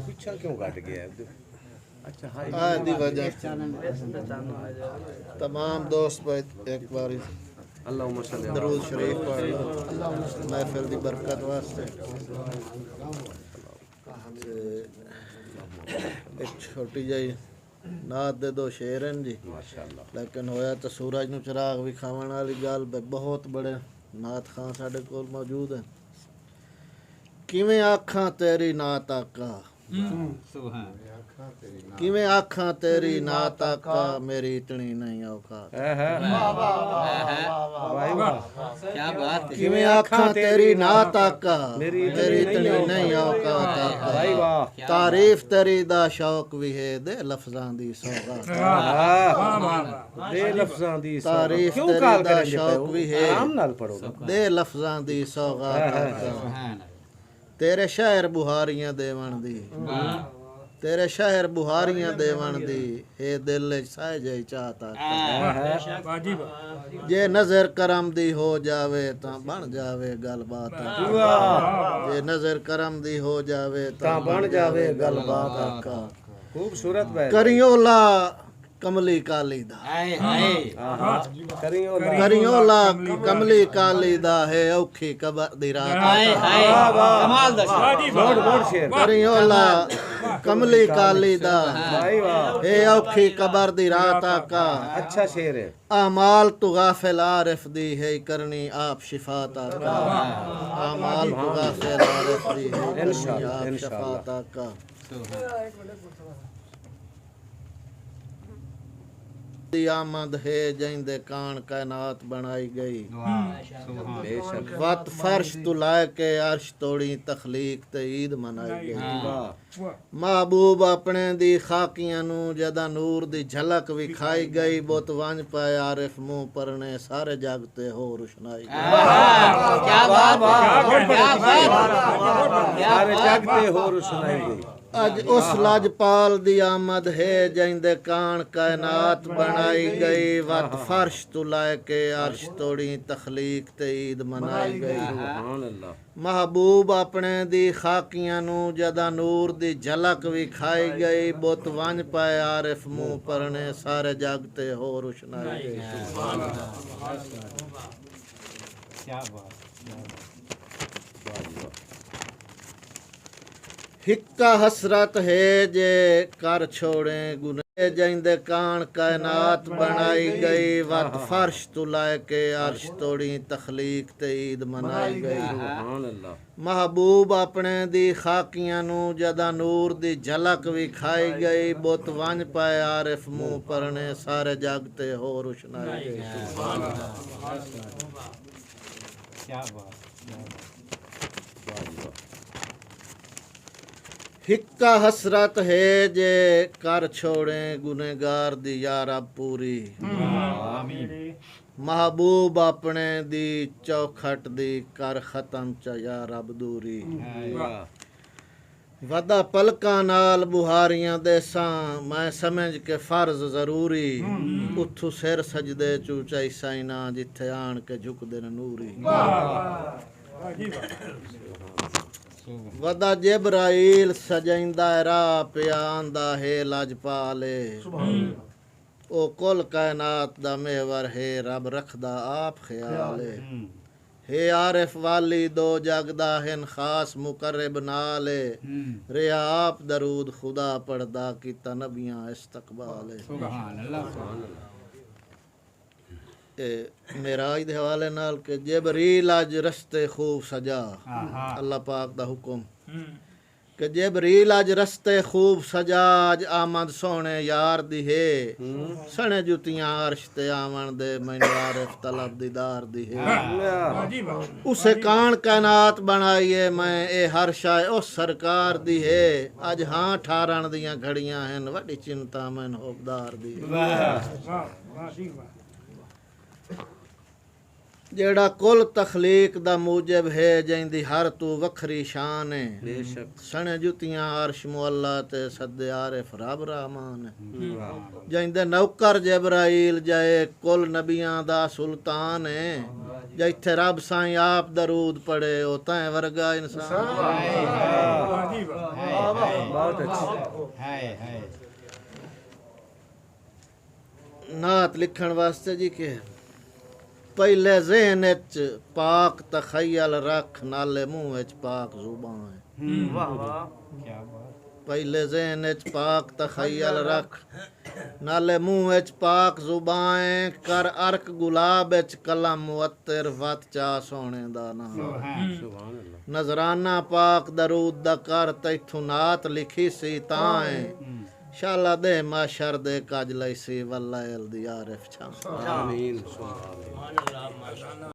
पीछा क्यों कट गया? अच्छा हाँ आदि वजह तमाम दोस्त भाई एक बार अल्लाहुम्मा सल्ली अला दरूद शरीफ पढ़ लो महफिल दी बरकत वास्ते एक छोटी जी नात दे दो शेर हैं जी माशाअल्लाह। लेकिन होया तो सूरज नूं चिराग विखावन वाली गल बहुत बड़े नात खां साडे कोल मौजूद है। किवें आखां तेरी नात आका किवें आखां तेरी नात आका मेरी इतनी नहीं औकात। क्या बात है। किवें आखां तेरी नात आका मेरी इतनी नहीं औकात आका। तारीफ तेरी दा शौक भी है दे लफ्जां दी सौगात। दे लफ्ज़ां दी तारीफ क्यों तेरी काल दा करेंगे शौक भी है आराम नाल पढ़ो। दे लफ्जां दी सौगात आका। तेरे शहर बुहारियां देवन दी तेरे शहर बुहारियां देवन दी हे दिल साए जई चाहता जे नजर करम दी हो जावे तां बन जावे गलबात जे नजर करम दी हो जावे तां बन जावे गलबात आका। खूबसूरत बैठ करियोला कमली काली दा करियोला कमली काली दा है औखी कबर दी रात कमाल दा मोड़ शेर करियोला कमली काली दा हे औखी कबर दी रात आका। अच्छा शेर है। आमाल तू गाफिल आरिफ दी है करनी आप शिफात आका। आमाल तू गाफिल आरिफ दी है करनी आप शिफात आका। दी आमद है जिंदे कान कायनात बनाई गई बेशक वत फर्श तू लाए के अर्श तोड़ी तखलीक ते ईद मनाई गई। महबूब अपने दी खाकियां नू जदा नूर दी झलक विखाई गई बुत वंज पाए आरिफ मुंह परने सारे जग ते हो रुशनाई गई। क्या बात सारे जग ते होर सुनाई गई। अज उस लाजपाल दी आमद है जिंदे कान कायनात बनाई गई वत फर्श तू लाए के अर्श तोड़ी तखलीक ते ईद मनाई गई। सुभान अल्लाह। महबूब अपने दी खाकियां नू जदा नूर दी झलक विखाई गई बुत वंज पाए आरिफ मुंह परने सारे जग ते हो रुशनाई गई। क्या बात। हिक्का हसरत है जे कर छोड़े गुने जिंदे कान कायनात बनाई गई वत फर्श तू लाए के अर्श तोड़ी तखलीक ते ईद मनाई गई। सुभान अल्लाह। महबूब अपने दी खाकियां नू जदा नूर दी झलक विखाई गई बुत वंज पाए आरिफ मुंह परने सारे जग ते हो रुशनाई गई। क्या बात। हिक्का हसरत है जे कर छोड़े गुनेगार दी यारा पूरी महबूब अपने दी चौखट दी कर खत्म च या रब दूरी। वदा पलकां नाल बुहारियां देसां मैं समझ के फर्ज जरूरी उथू सिर सजदे चू चाइसा ना जिथे आन के झुकदे न नूरी। वदा जिब्राइल सजैंदा राह पिया आंदा है लाजपाले ओ कुल कायनात दा मेवर है रब रखदा आप ख्याले। हे आरिफ वाली दो जगदा हिन खास मुकर्रब नाले रिया आप दरूद खुदा पढ़दा कीता नबियां इस्तकबाले। सुभान अल्लाह। मेराज दे हवाले नाल के जिब्रील अज रस्ते खूब सजा अल्लाह पाक दा हुक्म कि जिब्रील अज रस्ते खूब सजा अज आमद सोने यार दी है सने जुतियां अर्श ते आवन दे मैनू आरिफ तलब दीदार दी है। उसे कान कायनात बनाइए मैं ए हर शाय उस सरकार दी है अज हां ठारण दियां घड़ियां हैं वड्डी चिंता मैन होबदार दी। जेड़ा कुल तखलीक दा मूजिब है जैंदी हर तू वखरी शान है बेशक सने जुतियां अर्श मुअल्ला ते सदे आरिफ रब रहमान है वाह जैंदे नौकर जबराइल जाए कुल नबियां दा सुल्तान है जैथे रब साईं आप दरूद पढ़े ओ तैं वर्गा इंसान बहुत अच्छी है नात लिखण वास्ते जी के पहले ज़हन विच पाक तखयल रख नाले मुंह विच पाक ज़ुबान क्या बात पहले ज़हन विच पाक तखयल रख नाले मुंह विच पाक ज़ुबान कर अर्क गुलाब विच कलम मुअत्तिर वत चा सोने दा नाम सुभान अल्लाह नजराना पाक दरूद दा कर तैथू नात लिखी सी ताए शाला दे माशर दे काज लई सी वल्लाह दी आरिफ छा आमीन सुभान अल्लाह